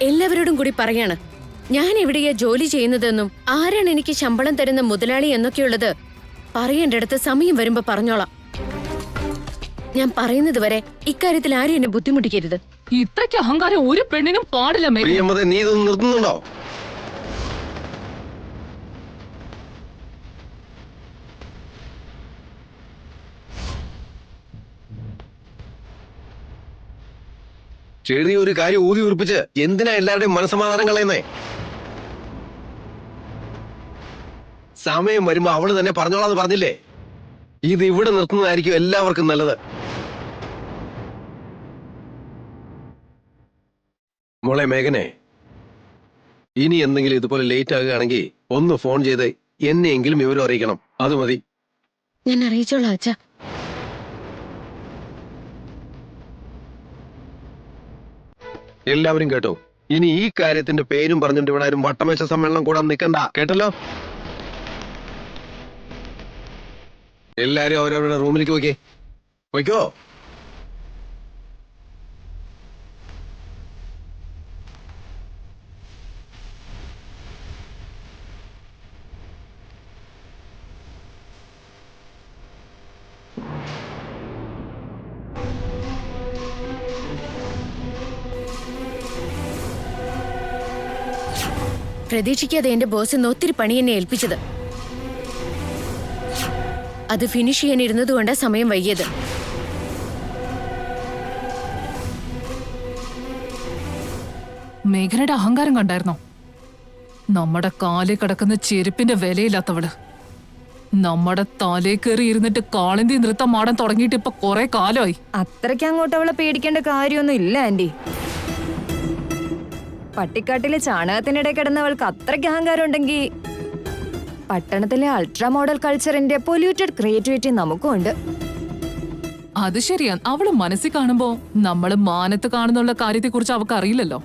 എല്ലാവരോടും കൂടി പറയാണ് ഞാൻ എവിടെയാ ജോലി ചെയ്യുന്നതെന്നും ആരാണ് എനിക്ക് ശമ്പളം തരുന്ന മുതലാളി എന്നൊക്കെയുള്ളത് പറയേണ്ടടുത്ത് സമയം വരുമ്പോ പറഞ്ഞോളാം. ഞാൻ പറയുന്നത് വരെ ഇക്കാര്യത്തിൽ ആരും എന്നെ ബുദ്ധിമുട്ടിക്കരുത്. ഇത്രയ്ക്ക് അഹങ്കാരം ഒരു പെണ്ണിനും പാടില്ല. നീ ഇത് നിർത്തുന്നുണ്ടോ? ചെറിയൊരു കാര്യം ഊതി ഉറപ്പിച്ച് എന്തിനാ എല്ലാവരുടെയും മനസ്സമാധാനം കളയുന്നേ? സമയം വരുമ്പോ അവള് തന്നെ പറഞ്ഞോളാന്ന് പറഞ്ഞില്ലേ? ഇത് ഇവിടെ നിർത്തുന്നതായിരിക്കും എല്ലാവർക്കും നല്ലത്. മോളെ മേഘനെ, ഇനി എന്തെങ്കിലും ഇതുപോലെ ലേറ്റ് ആകുകയാണെങ്കിൽ ഒന്ന് ഫോൺ ചെയ്ത് എന്നെയെങ്കിലും വിവരം അറിയിക്കണം. അത് മതി. ഞാൻ അറിയിച്ചോളാം അച്ഛാ. എല്ലാവരും കേട്ടോ? ഇനി ഈ കാര്യത്തിന്റെ പേരും പറഞ്ഞിട്ട് ഇവിടെ ആരും വട്ടമേശ സമ്മേളനം കൂടാൻ നിൽക്കണ്ട, കേട്ടല്ലോ? എല്ലാരും അവരവരുടെ റൂമിലേക്ക് പോയിക്കോ. പ്രതീക്ഷിക്കാതെ എന്റെ ബോസ് ഇന്ന് ഒത്തിരി പണി എന്നെ ഏൽപ്പിച്ചത്. അത് ഫിനിഷ് ചെയ്യാനിരുന്നതുകൊണ്ടാ സമയം വൈകിയത്. മേഘനയുടെ അഹങ്കാരം കണ്ടായിരുന്നോ? നമ്മുടെ കാലിൽ കിടക്കുന്ന ചെരുപ്പിന്റെ വിലയില്ലാത്തവള് നമ്മുടെ തലേ കയറി ഇരുന്നിട്ട് കാളിന്തി നൃത്തം മാടാൻ തുടങ്ങിയിട്ട് ഇപ്പൊ കൊറേ കാലമായി. അത്രയ്ക്ക് അങ്ങോട്ട് അവളെ പേടിക്കേണ്ട കാര്യമൊന്നും ഇല്ല ആന്റി. പട്ടിക്കാട്ടിലെ ചാണകത്തിനിടെ കിടന്നവൾക്ക് അത്രയ്ക്ക് അഹങ്കാരം ഉണ്ടെങ്കിൽ പട്ടണത്തിലെ അൾട്രാ മോഡൽ കൾച്ചറിന്റെ പൊല്യൂട്ടഡ് ക്രിയേറ്റിവിറ്റി നമുക്കും ഉണ്ട്. അത് ശരിയാ. അവള് മനസ്സിൽ കാണുമ്പോ നമ്മള് മാനത്ത് കാണുന്നുള്ള കാര്യത്തെ കുറിച്ച് അവൾക്ക് അറിയില്ലല്ലോ.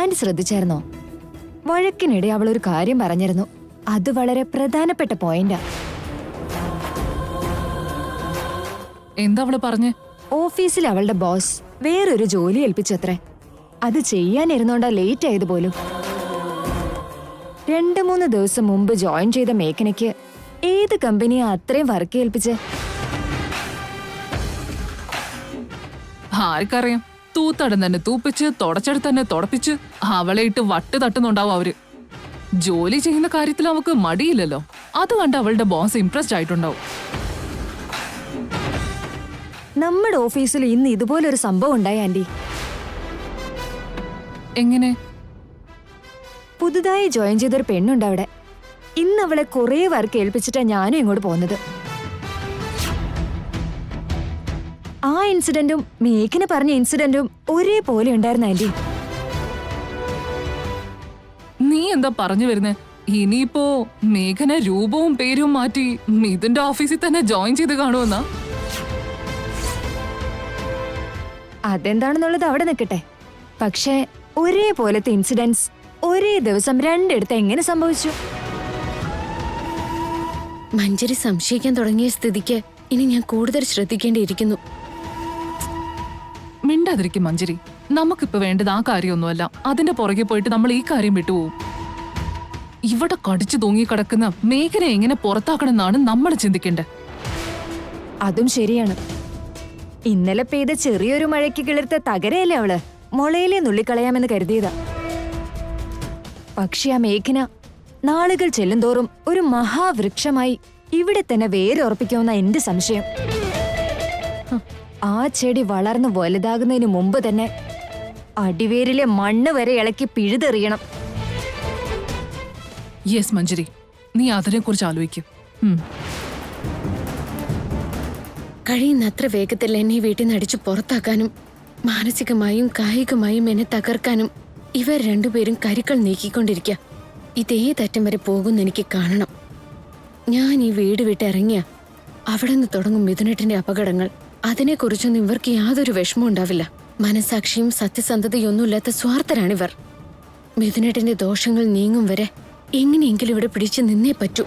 ആന്റി ശ്രദ്ധിച്ചായിരുന്നോ? വഴക്കിനിടെ അവൾ ഒരു കാര്യം പറഞ്ഞിരുന്നു. അത് വളരെ പ്രധാനപ്പെട്ട പോയിന്റാ. എന്താ അവള് പറഞ്ഞേ? ഓഫീസിൽ അവളുടെ ബോസ് വേറൊരു ജോലി ഏൽപ്പിച്ചത്രേ. അത് ചെയ്യാനിരുന്നോണ്ടാ ലേറ്റ് ആയത് പോലും. 2-3 ദിവസം മുമ്പ് ജോയിൻ ചെയ്ത മേഘനയ്ക്ക് ഏത് കമ്പനിയാ അത്രയും വർക്ക് ഏൽപ്പിച്ച്? ആർക്കറിയാം? തൂത്തടം തന്നെ തൂപ്പിച്ച് തുടച്ചെടുത്ത് തന്നെ തുടപ്പിച്ച് അവളെ ഇട്ട് വട്ട് തട്ടുന്നുണ്ടാവും അവര്. ജോലി ചെയ്യുന്ന കാര്യത്തിൽ അവൾക്ക് മടിയില്ലല്ലോ. അത് കണ്ട് അവളുടെ ബോസ് ഇംപ്രസ്ഡ് ആയിട്ടുണ്ടാവും. നമ്മുടെ ഓഫീസിൽ ഇന്ന് ഇതുപോലൊരു സംഭവം ഉണ്ടായി ആന്റി. എങ്ങനെ? പുതുതായി ജോയിൻ ചെയ്തൊരു പെണ്ണുണ്ട് അവിടെ. ഇന്ന് അവളെ കുറേ വർക്ക് ഏൽപ്പിച്ചിട്ടാ ഞാനും ഇങ്ങോട്ട് പോകുന്നത്. ആ ഇൻസിഡന്റും മേഘന പറഞ്ഞ ഇൻസിഡന്റും ഒരേപോലെ ഉണ്ടായിരുന്നു ആന്റി. നീ എന്താ പറഞ്ഞു വരുന്നേ? ഇനിയിപ്പോ മേഘന രൂപവും പേരും മാറ്റി മിഥുന്റെ ഓഫീസിൽ തന്നെ ജോയിൻ ചെയ്ത് കാണുമെന്നാ? അതെന്താണെന്നുള്ളത് അവിടെ നിൽക്കട്ടെ. പക്ഷേ ഒരേപോലത്തെ ഇൻസിഡൻസ് ഒരേ ദിവസം രണ്ടിടത്ത് എങ്ങനെ സംഭവിച്ചു? മഞ്ജരി സംശയിക്കാൻ തുടങ്ങിയ സ്ഥിതിക്ക് ഇനി ഞാൻ കൂടുതൽ ശ്രദ്ധിക്കേണ്ടിയിരിക്കുന്നു. മിണ്ടാതിരിക്കും മഞ്ജരി. നമുക്കിപ്പോ വേണ്ടത് ആ കാര്യമൊന്നുമല്ല. അതിന്റെ പുറകെ പോയിട്ട് നമ്മൾ ഈ കാര്യം വിട്ടുപോകും. ഇവിടെ കടിച്ചു തൂങ്ങിക്കിടക്കുന്ന മേഘനെ എങ്ങനെ പുറത്താക്കണമെന്നാണ് നമ്മൾ ചിന്തിക്കേണ്ടത്. അതും ശരിയാണ്. ഇന്നലെ പെയ്ത ചെറിയൊരു മഴയ്ക്ക് കിളിർത്ത തകരയല്ലേ അവള്. മുളയിലെ നുള്ളിക്കളയാമെന്ന് കരുതിയതാ. പക്ഷെ ആ മേഘന നാളുകൾ ചെല്ലുന്തോറും ഒരു മഹാവൃക്ഷമായി ഇവിടെ തന്നെ വേരുറപ്പിക്കുമെന്ന എന്റെ സംശയം. ആ ചെടി വളർന്നു വലുതാകുന്നതിന് മുമ്പ് തന്നെ അടിവേരിലെ മണ്ണ് വരെ ഇളക്കി പിഴുതെറിയണം. യെസ് മഞ്ജരി, നീ അതിനെക്കുറിച്ച് ആലോചിക്കും. കഴിയുന്നത്ര വേഗത്തിൽ എന്നെ വീട്ടിൽ നിന്ന് അടിച്ചു പുറത്താക്കാനും മാനസികമായും കായികമായും എന്നെ തകർക്കാനും ഇവർ രണ്ടുപേരും കരുക്കൾ നീക്കിക്കൊണ്ടിരിക്കുക. ഇതേതറ്റം വരെ പോകുന്ന എനിക്ക് കാണണം. ഞാൻ ഈ വീട് വിട്ടിറങ്ങിയ അവിടെ നിന്ന് തുടങ്ങും മിഥുനേട്ടന്റെ അപകടങ്ങൾ. അതിനെക്കുറിച്ചൊന്നും ഇവർക്ക് യാതൊരു വിഷമവും ഉണ്ടാവില്ല. മനസാക്ഷിയും സത്യസന്ധതയൊന്നുമില്ലാത്ത സ്വാർത്ഥരാണിവർ. മിഥുനേട്ടന്റെ ദോഷങ്ങൾ നീങ്ങും വരെ എങ്ങനെയെങ്കിലും ഇവിടെ പിടിച്ചു നിന്നേ പറ്റൂ.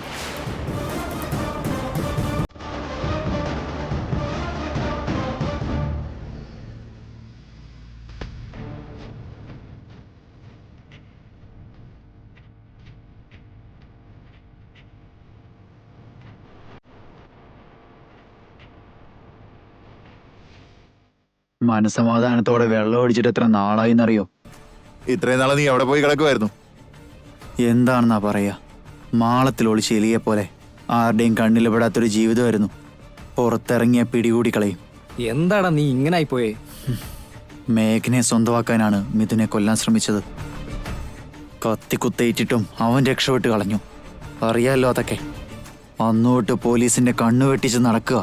മനസമാധാനത്തോടെ വെള്ളം ഒഴിച്ചിട്ട് എത്ര നാളായിന്നറിയോ? ഇത്രയും നാളെ നീ എവിടെ പോയി കിടക്കുമായിരുന്നു? എന്താണെന്നാ പറയാ, മാളത്തിൽ ഒളിച്ച് എലിയെ പോലെ ആരുടെയും കണ്ണിൽപ്പെടാത്തൊരു ജീവിതമായിരുന്നു. പുറത്തിറങ്ങിയ പിടികൂടി കളയും. എന്താടാ നീ ഇങ്ങനായി പോയേ? മേഘനെ സ്വന്തമാക്കാനാണ് മിഥുനെ കൊല്ലാൻ ശ്രമിച്ചത്. കത്തിക്കുത്തേറ്റിട്ടും അവൻ രക്ഷപ്പെട്ട് കളഞ്ഞു. അറിയാലോ അതൊക്കെ. അന്നോട്ട് പോലീസിന്റെ കണ്ണു വെട്ടിച്ച് നടക്കുക.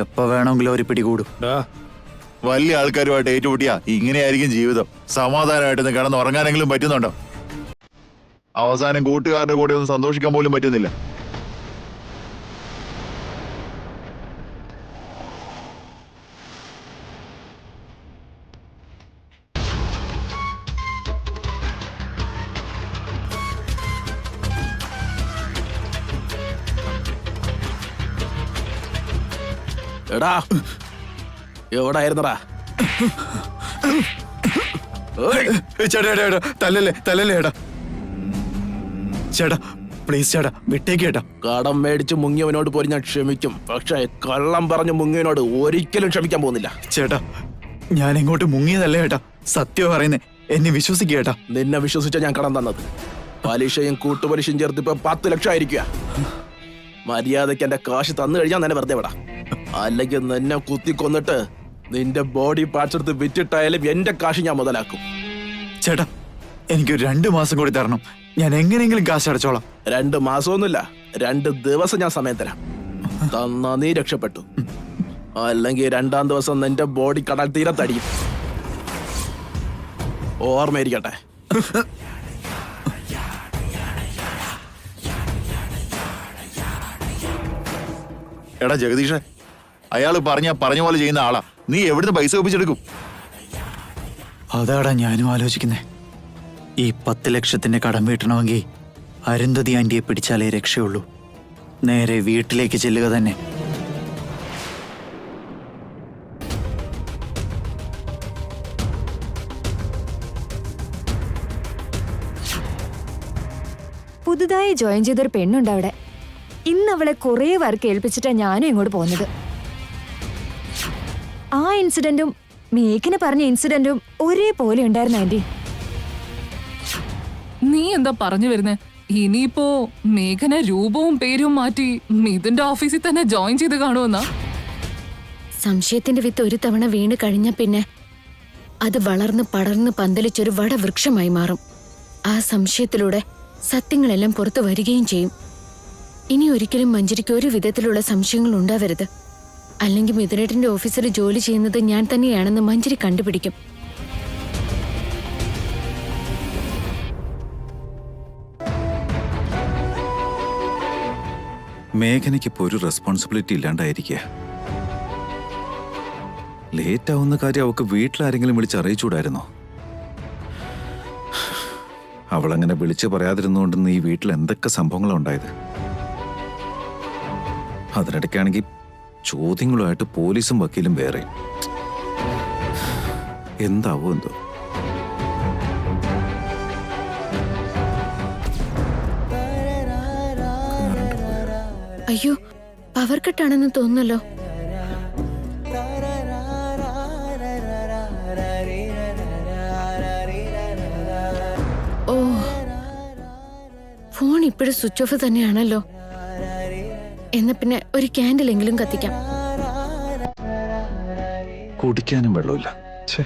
എപ്പോ വേണമെങ്കിലും ഒരു പിടികൂടും. വലിയ ആൾക്കാരുമായിട്ട് ഏറ്റുമുട്ടിയാ ഇങ്ങനെയായിരിക്കും ജീവിതം. സമാധാനമായിട്ട് കിടന്ന് ഉറങ്ങാനെങ്കിലും പറ്റുന്നുണ്ടോ? അവസാനം കൂട്ടുകാരുടെ കൂടെ ഒന്നും സന്തോഷിക്കാൻ പോലും പറ്റുന്നില്ല. എടാ എവിടായിരുന്നടാ? ചേട്ടാ തല്ലല്ലേ ഏടാ. ചേട്ടാ പ്ലീസ് ചേട്ടാ, വിട്ടേക്ക് ചേട്ടാ. കടം മേടിച്ച് മുങ്ങിയവനോട് പോലും ഞാൻ ക്ഷമിക്കും, പക്ഷെ കള്ളം പറഞ്ഞ് മുങ്ങിയവനോട് ഒരിക്കലും ക്ഷമിക്കാൻ പോകുന്നില്ല. ചേട്ടാ ഞാൻ എങ്ങോട്ട് മുങ്ങിയതല്ലേ ചേട്ടാ, സത്യം പറയുന്നേ, എന്നെ വിശ്വസിക്കുക ചേട്ടാ. നിന്നെ വിശ്വസിച്ച ഞാൻ കടം തന്നത്. പലിശയും കൂട്ടുപലിശയും ചേർത്ത് ഇപ്പൊ 10 ലക്ഷം ആയിരിക്കുക. മര്യാദയ്ക്ക് എന്റെ കാശ് തന്നു കഴിഞ്ഞാൽ നിന്നെ വെറുതെ വിടാം. അല്ലെങ്കിൽ നിന്നെ കുത്തിക്കൊന്നിട്ട് നിന്റെ ബോഡി പാർട്സ് എടുത്ത് വിറ്റിട്ടായാലും എന്റെ കാശ് ഞാൻ മുതലാക്കും. ചേട്ടാ എനിക്ക് 2 മാസം കൂടി തരണം, ഞാൻ എങ്ങനെയെങ്കിലും കാശ് അടച്ചോളാം. 2 മാസമൊന്നുമില്ല, 2 ദിവസം ഞാൻ സമയം തരാം. തന്നാ നീ രക്ഷപ്പെട്ടു, അല്ലെങ്കിൽ 2-ാം ദിവസം നിന്റെ ബോഡി കടൽ തീരത്തടിയും. ഓർമ്മയിരിക്കട്ടെ. എടാ ജഗദീഷ്, അയാള് പറഞ്ഞ പോലെ ചെയ്യുന്ന ആളാ. നീ എവിടുന്ന് പൈസ ഒപ്പിച്ചെടുക്കും? അതാടാ ഞാനും ആലോചിക്കുന്നേ. ഈ 10 ലക്ഷത്തിന്റെ കടം വീട്ടണമെങ്കിൽ അരുന്ധതി ആന്റിയെ പിടിച്ചാലേ രക്ഷയുള്ളൂ. നേരെ വീട്ടിലേക്ക് ചെല്ലുക തന്നെ. പുതുതായി ജോയിൻ ചെയ്തൊരു പെണ്ണുണ്ട് അവിടെ. ഇന്ന് അവളെ കുറേ വർക്ക് ഏൽപ്പിച്ചിട്ടാ ഞാനും ഇങ്ങോട്ട് പോകുന്നത്. ആ ഇൻസിഡന്റും മേഘന പറഞ്ഞ ഇൻസിഡന്റും ഒരേപോലെ ഉണ്ടായിരുന്നു ആന്റി. നീ എന്താ പറഞ്ഞു വരുന്നേ? ഇനിയിപ്പോ മേഘന രൂപവും പേരും മാറ്റി മിഥുന്റെ ഓഫീസിൽ തന്നെ ജോയിൻ ചെയ്ത് കാണുമെന്നാ? സംശയത്തിന്റെ വിത്ത് ഒരു തവണ വീണ് കഴിഞ്ഞ പിന്നെ അത് വളർന്ന് പടർന്ന് പന്തലിച്ചൊരു വടവൃക്ഷമായി മാറും. ആ സംശയത്തിലൂടെ സത്യങ്ങളെല്ലാം പുറത്തു വരികയും ചെയ്യും. ഇനി ഒരിക്കലും മഞ്ജരിക്ക് ഒരു വിധത്തിലുള്ള സംശയങ്ങൾ ഉണ്ടാവരുത്. അല്ലെങ്കിൽ മിഥുനേട്ടന്റെ ഓഫീസിൽ ജോലി ചെയ്യുന്നത് ഞാൻ തന്നെയാണെന്ന് മഞ്ജരി കണ്ടുപിടിക്കും. മേഘനയ്ക്കിപ്പോ ഒരു റെസ്പോൺസിബിലിറ്റി ഇല്ലാണ്ടായിരിക്കുക. ലേറ്റ് ആവുന്ന കാര്യം അവൾക്ക് വീട്ടിലാരെങ്കിലും വിളിച്ച് അറിയിച്ചൂടായിരുന്നോ? അവളങ്ങനെ വിളിച്ച് പറയാതിരുന്നുകൊണ്ടെന്ന് ഈ വീട്ടിൽ എന്തൊക്കെ സംഭവങ്ങളാണ് ഉണ്ടായത്. അതിനിടയ്ക്കാണെങ്കിൽ ചോദ്യങ്ങളുമായിട്ട് പോലീസും വക്കീലും വേറെ. എന്താവോ എന്തോ. അയ്യോ, പവർ കട്ടാണെന്ന് തോന്നുന്നല്ലോ. ഓ, ഫോൺ ഇപ്പോഴും സ്വിച്ച് ഓഫ് തന്നെയാണല്ലോ. എന്നാ പിന്നെ ഒരു ക്യാൻഡിലെങ്കിലും കത്തിക്കാം. കുടിക്കാനും വെള്ളമില്ല. ഛേ.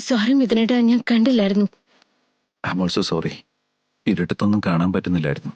സോറി മിഥുനേട്ടാ, ഞാൻ കണ്ടില്ലായിരുന്നു. I am also sorry. ഇരുട്ടത്തൊന്നും കാണാൻ പറ്റുന്നില്ലായിരുന്നു.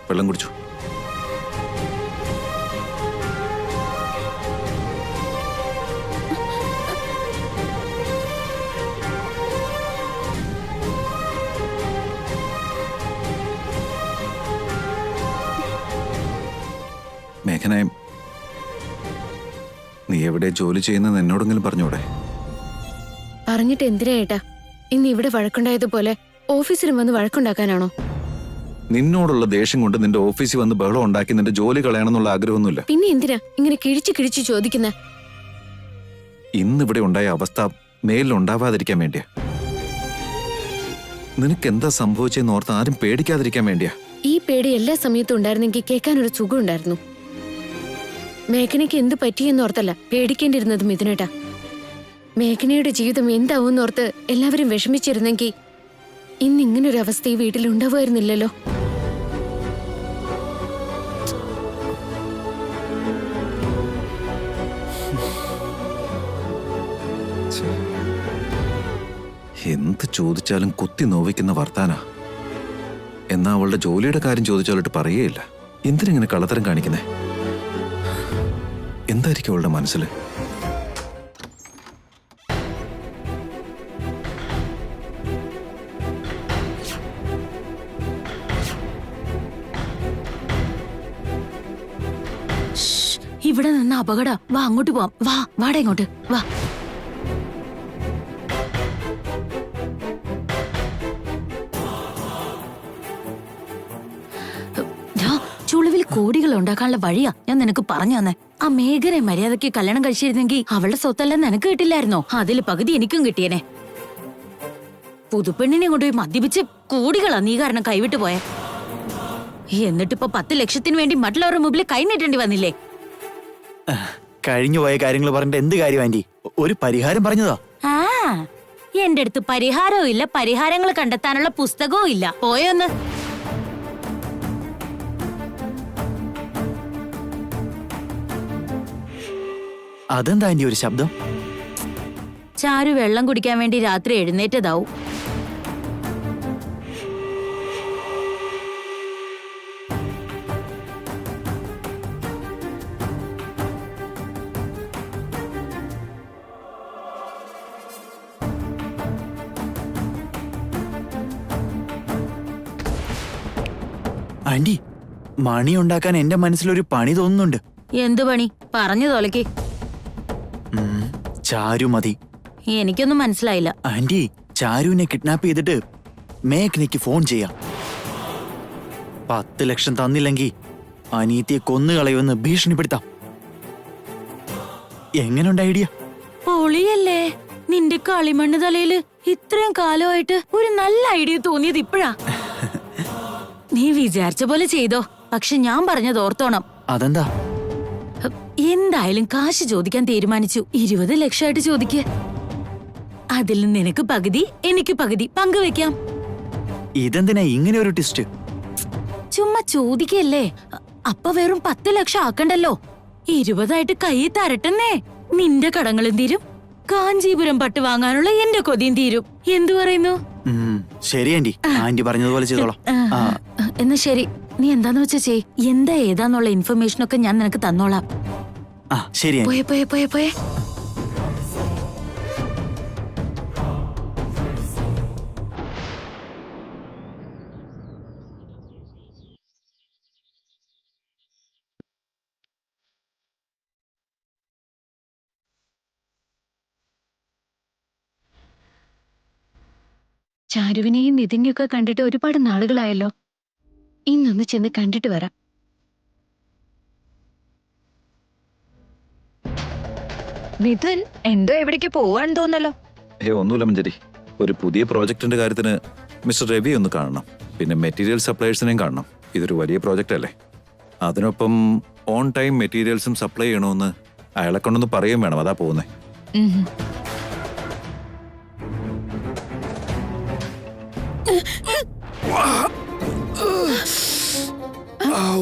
വെള്ളം കുടിച്ചു. മേഘന, നീ എവിടെ ജോലി ചെയ്യുന്നത് എന്നോടെങ്കിലും പറഞ്ഞൂടെ? പറഞ്ഞിട്ട് എന്തിനാ ഏട്ടാ? ഇന്ന് ഇവിടെ വഴക്കുണ്ടായതുപോലെ ഓഫീസിലും വന്ന് വഴക്കുണ്ടാക്കാനാണോ? നിന്നോടുള്ള ദേഷ്യം കൊണ്ട് നിന്റെ ഓഫീസിൽ വന്ന് ബഹളം ഉണ്ടാക്കി നിന്റെ ജോലി കളയണമെന്നുള്ള ആഗ്രഹമൊന്നുമില്ല. പിന്നെ എന്തിനാ ഇങ്ങനെ കിഴിച്ചു കിഴിച്ചു ചോദിക്കുന്ന? ഇന്നിവിടെ ഉണ്ടായ അവസ്ഥ മേലിൽ ഉണ്ടാവാതിരിക്കാൻ വേണ്ടിയാ. നിനക്ക് എന്താ സംഭവിച്ചെന്ന് ഓർത്ത് ആരും പേടിക്കാതിരിക്കാൻ വേണ്ടിയാ. ഈ പേടി എല്ലാ സമയത്തും ഉണ്ടായിരുന്നെങ്കിൽ കേൾക്കാനൊരു സുഖം ഉണ്ടായിരുന്നു. മേഘനയ്ക്ക് എന്ത് പറ്റിയെന്ന് ഓർത്തല്ല പേടിക്കേണ്ടിരുന്നത് മിഥുനേട്ടാ. മേഘനയുടെ ജീവിതം എന്താവൂന്നോർത്ത് എല്ലാവരും വിഷമിച്ചിരുന്നെങ്കിൽ ഇന്ന് ഇങ്ങനൊരു അവസ്ഥ ഈ വീട്ടിൽ ഉണ്ടാവുമായിരുന്നില്ലല്ലോ. എന്ത് ചോദിച്ചാലും കുത്തി നോവിക്കുന്ന വർത്താനാ. എന്നാ അവളുടെ ജോലിയുടെ കാര്യം ചോദിച്ചാലിട്ട് പറയേയില്ല. എന്തിനിങ്ങനെ കള്ളത്തരം കാണിക്കുന്നേ? എന്തായിരിക്കും അവളുടെ മനസ്സിൽ? ഇവിടെ നിന്ന് അപകട. വാ അങ്ങോട്ട് പോവാം. വാടാ ഇങ്ങോട്ട് വാ. ചുളിവിൽ കോടികൾ ഉണ്ടാക്കാനുള്ള വഴിയാ ഞാൻ നിനക്ക് പറഞ്ഞു തന്നെ. ആ മേഘനെ മര്യാദയ്ക്ക് കല്യാണം കഴിച്ചിരുന്നെങ്കിൽ അവളുടെ സ്വത്തെല്ലാം നിനക്ക് കിട്ടില്ലായിരുന്നോ? അതിൽ പകുതി എനിക്കും കിട്ടിയേനെ. പുതുപ്പെണ്ണിനെ കൊണ്ടുപോയി മദ്യപിച്ച് കോടികളാ നീ കാരണം കൈവിട്ടു പോയെ. എന്നിട്ടിപ്പോ 10 ലക്ഷത്തിന് വേണ്ടി മറ്റുള്ളവരുടെ മുമ്പിൽ കൈ നീട്ടേണ്ടി വന്നില്ലേ? കഴിഞ്ഞു പോയ കാര്യങ്ങൾ പറഞ്ഞിട്ട് എന്ത് കാര്യം ആന്റി? ഒരു പരിഹാരം പറഞ്ഞതാ. ആ, എന്റെ അടുത്ത് പരിഹാരവും ഇല്ല, പരിഹാരങ്ങൾ കണ്ടെത്താനുള്ള പുസ്തകവും ഇല്ല. പോയൊന്ന്. അതെന്താ ആന്റി ഒരു ശബ്ദം? ചാരു വെള്ളം കുടിക്കാൻ വേണ്ടി രാത്രി എഴുന്നേറ്റതാവും. ആന്റി, മണി ഉണ്ടാക്കാൻ എന്റെ മനസ്സിലൊരു പണി തോന്നുന്നുണ്ട്. എന്ത് പണി? പറഞ്ഞു തോലക്ക്. ചാരു മതി. എനിക്കൊന്നും മനസ്സിലായില്ല. ആന്റി, ചാരുവിനെ കിഡ്നാപ്പ് ചെയ്തിട്ട് മേഘനയ്ക്ക് ഫോൺ ചെയ്യാം. 10 ലക്ഷം തന്നില്ലെങ്കിൽ അനീതിയെ കൊന്നുകളയുമെന്ന് ഭീഷണിപ്പെടുത്താം. എങ്ങനെയുണ്ട് ഐഡിയ? പൊളിയല്ലേ? നിന്റെ കളിമണ്ണ് തലയില് ഇത്രയും കാലമായിട്ട് ഒരു നല്ല ഐഡിയ തോന്നിയത് ഇപ്പോഴാ. നീ വിചാരിച്ച പോലെ ചെയ്തോ, പക്ഷെ ഞാൻ പറഞ്ഞത് ഓർത്തോണം. അതെന്താ? എന്തായാലും കാശ് ചോദിക്കാൻ തീരുമാനിച്ചു. 20 ലക്ഷമായിട്ട് ചോദിക്ക്. അതിൽ നിനക്ക് പകുതി എനിക്ക് പകുതി പങ്കുവെക്കാം. ഇതെന്തിനാ ഇങ്ങനെ ഒരു ട്വിസ്റ്റ്? ചുമ്മാ ചോദിക്കല്ലേ, അപ്പൊ വെറും 10 ലക്ഷം ആക്കണ്ടല്ലോ. 20 കൈ തരട്ടെന്നേ. നിന്റെ കടങ്ങളും തീരും, കാഞ്ചീപുരം പട്ട് വാങ്ങാനുള്ള എന്റെ കൊതിയും തീരും. എന്തു പറയുന്നു? ശരി ആന്റി, ആന്റി പറഞ്ഞതുപോലെ ചെയ്തോളാം. ആ, എന്നാ ശരി, നീ എന്താന്ന് വെച്ചാ ചെയ്. എന്താ ഏതാന്നുള്ള ഇൻഫർമേഷൻ ഒക്കെ ഞാൻ നിനക്ക് തന്നോളാം. ആ ശരി ആന്റി. പോയെ പോയെ പോയെ പോയെ. ചാരുവിനെയും നിതിനെയൊക്കെ കണ്ടിട്ട് ഒരുപാട് നാളുകളായല്ലോ. ഇന്നൊന്ന് ചെന്ന് കണ്ടിട്ട് വരാം. മിഥുൻ എന്തോ എവിടേക്ക് പോവാൻ തോന്നല്ലോ. ഒന്നുമില്ല മഞ്ജരി, ഒരു പുതിയ പ്രോജക്റ്റിന്റെ കാര്യത്തിന് മിസ്റ്റർ രവി ഒന്ന് കാണണം. പിന്നെ മെറ്റീരിയൽ സപ്ലയേഴ്സിനെയും കാണണം. ഇതൊരു വലിയ പ്രോജക്റ്റ് അല്ലേ. അതിനൊപ്പം ഓൺ ടൈം മെറ്റീരിയൽസും സപ്ലൈ ചെയ്യണമെന്ന് അയാളെ കൊണ്ടൊന്ന് പറയുകയും വേണം. അതാ പോകുന്നേ.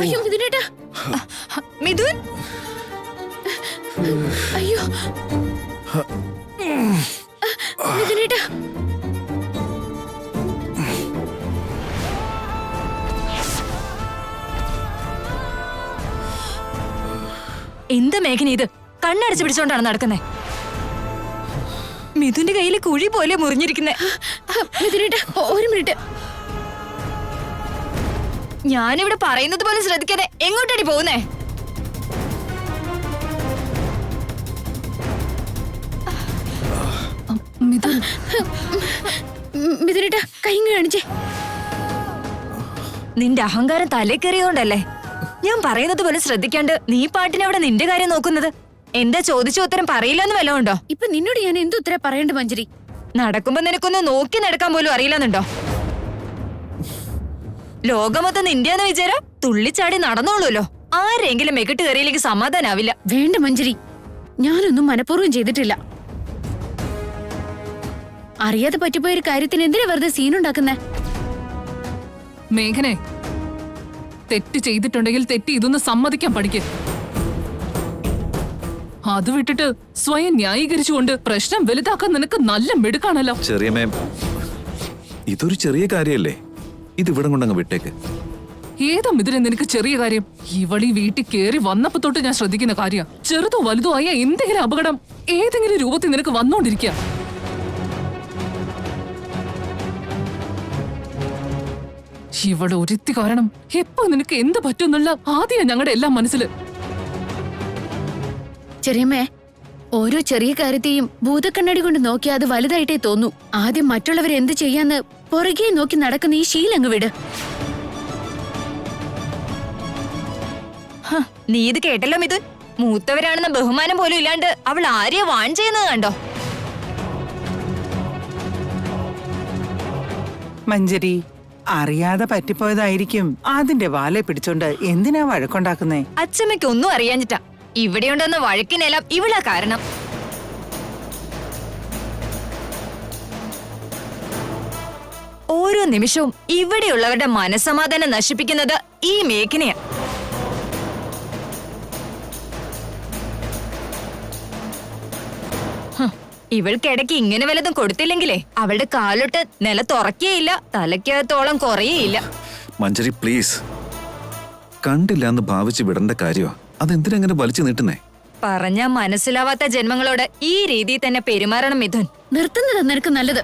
അയ്യോ മിഥുനേട്ടാ. മിഥുൻ അയ്യോ മിഥുനേട്ടാ. എന്താ മേഘന ഇത്? കണ്ണടച്ച് പിടിച്ചോണ്ടാണ് നടക്കുന്നേ. മിഥുന്റെ കയ്യിൽ കുഴി പോലെ മുറിഞ്ഞിരിക്കുന്നേ. മിഥുനേട്ടാ ഒരു മിനിറ്റ്. ഞാനിവിടെ പറയുന്നത് പോലെ ശ്രദ്ധിക്കാതെ എങ്ങോട്ടടി പോകുന്നേ? മിഥുനേട്ടാ കൈ കാണിച്ചേ. നിന്റെ അഹങ്കാരം തലേ കയറിയോണ്ടല്ലേ ഞാൻ പറയുന്നത് പോലെ ശ്രദ്ധിക്കാണ്ട് നീ പാട്ടിനവിടെ നിന്റെ കാര്യം നോക്കുന്നത്. എന്താ ചോദിച്ച ഉത്തരം പറയില്ലെന്ന് വല്ലതും ഉണ്ടോ? ഇപ്പൊ നിന്നോട് ഞാൻ എന്ത് ഉത്തരം പറയണ്ട മഞ്ജരി? നടക്കുമ്പോ നിനക്കൊന്ന് നോക്കി നടക്കാൻ പോലും അറിയില്ലെന്നുണ്ടോ? ലോകമൊത്തം നിന്റെയെന്ന് വിചാരം തുള്ളിച്ചാടി നടന്നോളൂല്ലോ. ആരെങ്കിലും മെക്കിട്ട് കയറിയില്ലെങ്കിൽ സമാധാനാവില്ല. വേണ്ട മഞ്ജരി, ഞാനൊന്നും മനഃപൂർവ്വം ചെയ്തിട്ടില്ല. അറിയാതെ പറ്റിപ്പോയൊരു കാര്യത്തിന് എന്തിനാ വെറുതെ സീനുണ്ടാക്കുന്നേ? മേഘനെ, തെറ്റ് ചെയ്തിട്ടുണ്ടെങ്കിൽ തെറ്റ് ഇതൊന്ന് സമ്മതിക്കാൻ പഠിക്ക്. അത് വിട്ടിട്ട് സ്വയം ന്യായീകരിച്ചുകൊണ്ട് പ്രശ്നം വലുതാക്കാൻ നിനക്ക് നല്ല മിടുക്കാണല്ലോ. ചെറിയമേ, ഇതൊരു ചെറിയ കാര്യല്ലേ. ഇത് ഇവിടെ കൊണ്ടങ്ങ് വിട്ടേക്ക്. ഏതാ ഇതിന് നിനക്ക് ചെറിയ കാര്യം? ഇവളീ വീട്ടിൽ കേറി വന്നപ്പോ തൊട്ട് ഞാൻ ശ്രദ്ധിക്കുന്ന കാര്യം. ചെറുതോ വലുതോ ആയ എന്തെങ്കിലും അപകടം ഏതെങ്കിലും രൂപത്തിൽ നിനക്ക് വന്നോണ്ടിരിക്കുക. ഇവിടെ ഒരുത്തി കാരണം എപ്പോ നിനക്ക് എന്ത് പറ്റുന്നുള്ള ആദ്യം ഞങ്ങളുടെ എല്ലാം മനസ്സില്. ചെറിയമ്മേ, ഓരോ ചെറിയ കാര്യത്തെയും ഭൂതക്കണ്ണടി കൊണ്ട് നോക്കിയാൽ അത് വലുതായിട്ടേ തോന്നൂ. ആദ്യം മറ്റുള്ളവർ എന്ത് ചെയ്യാന്ന് പുറകെ നോക്കി നടക്കുന്ന ഈ ശീലങ്ങ് വിട്. നീ ഇത് കേട്ടല്ലോ മിഥുൻ? മൂത്തവരാണെന്ന ബഹുമാനം പോലും ഇല്ലാണ്ട് അവൾ ആരെയാ വാൺ ചെയ്യുന്നത് കണ്ടോ? മഞ്ജരി, അറിയാതെ പറ്റിപ്പോയതായിരിക്കും. അതിന്റെ വാലെ പിടിച്ചോണ്ട് എന്തിനാ വഴക്കുണ്ടാക്കുന്നേ? അച്ഛമ്മയ്ക്ക് ഒന്നും അറിയാഞ്ഞിട്ടാ. ഇവിടെയുണ്ടെന്ന വഴക്കിനെല്ലാം ഇവളാ കാരണം. ഓരോ നിമിഷവും ഇവിടെയുള്ളവരുടെ മനസ്സമാധാനം നശിപ്പിക്കുന്നത് ഈ മേഘനയാ. ഇവൾക്കിടയ്ക്ക് ഇങ്ങനെ വല്ലതും കൊടുത്തില്ലെങ്കിലേ അവളുടെ കാലൊട്ട് നിലത്തുറക്കേയില്ല, തലയ്ക്കകത്തോളം കുറയേയില്ല. മഞ്ജരി പ്ലീസ്, കണ്ടില്ല എന്ന് ഭാവിച്ച് വിടേണ്ട കാര്യമാ. അതെന്തിനങ്ങനെ വലിച്ചു നീട്ടുന്നേ? പറഞ്ഞാ മനസ്സിലാവാത്ത ജന്മങ്ങളോട് ഈ രീതിയിൽ തന്നെ പെരുമാറണം മിഥുൻ. നിർത്തുന്നത് നിനക്ക് നല്ലത്.